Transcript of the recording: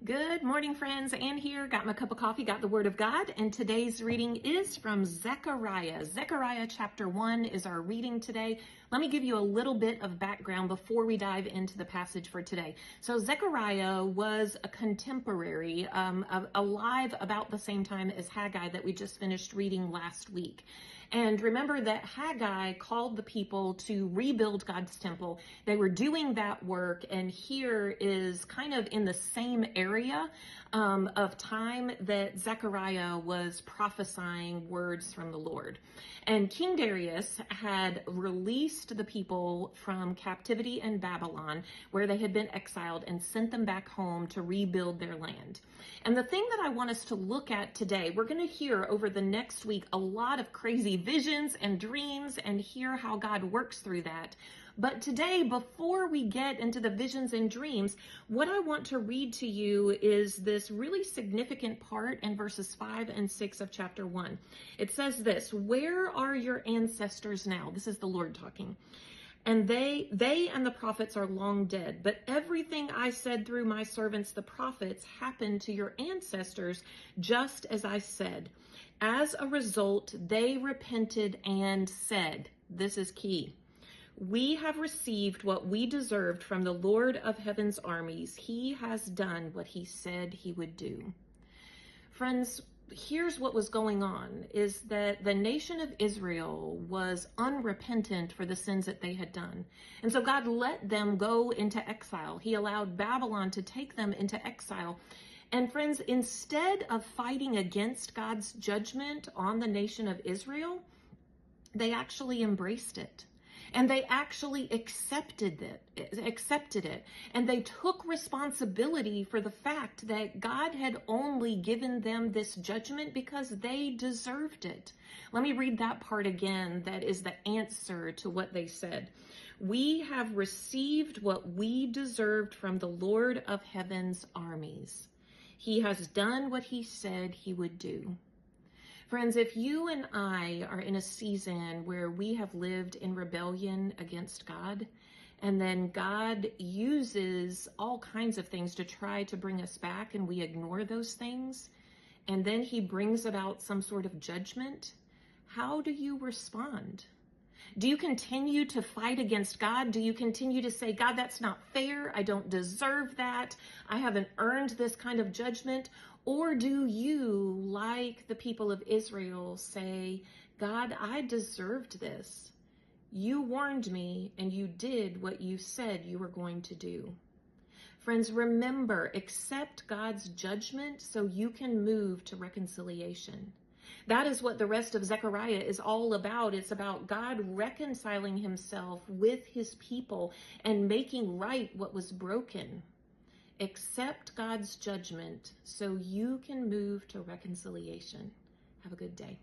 Good morning, friends. Ann here. Got my cup of coffee, got the Word of God, and today's reading is from Zechariah. Zechariah chapter 1 is our reading today. Let me give you a little bit of background before we dive into the passage for today. So Zechariah was a contemporary, alive about the same time as Haggai that we just finished reading last week. And remember that Haggai called the people to rebuild God's temple. They were doing that work, and here is kind of in the same area of time that Zechariah was prophesying words from the Lord. And King Darius had released the people from captivity in Babylon, where they had been exiled, and sent them back home to rebuild their land. And the thing that I want us to look at today, we're going to hear over the next week a lot of crazy visions and dreams and hear how God works through that. But today, before we get into the visions and dreams, what I want to read to you is this really significant part in verses 5 and 6 of chapter 1. It says this: "Where are your ancestors now?" This is the Lord talking. "And they and the prophets are long dead. But everything I said through my servants, the prophets, happened to your ancestors just as I said. As a result, they repented and said," this is key, "We have received what we deserved from the Lord of heaven's armies. He has done what he said he would do." Friends, here's what was going on, is that the nation of Israel was unrepentant for the sins that they had done. And so God let them go into exile. He allowed Babylon to take them into exile. And friends, instead of fighting against God's judgment on the nation of Israel, they actually embraced it. And they actually accepted it. And they took responsibility for the fact that God had only given them this judgment because they deserved it. Let me read that part again. That is the answer to what they said. "We have received what we deserved from the Lord of heaven's armies. He has done what he said he would do." Friends, if you and I are in a season where we have lived in rebellion against God, and then God uses all kinds of things to try to bring us back, and we ignore those things, and then he brings about some sort of judgment, how do you respond? Do you continue to fight against God? Do you continue to say, "God, that's not fair. I don't deserve that. I haven't earned this kind of judgment"? Or do you, like the people of Israel, say, "God, I deserved this. You warned me and you did what you said you were going to do"? Friends, remember, accept God's judgment so you can move to reconciliation. That is what the rest of Zechariah is all about. It's about God reconciling himself with his people and making right what was broken. Accept God's judgment so you can move to reconciliation. Have a good day.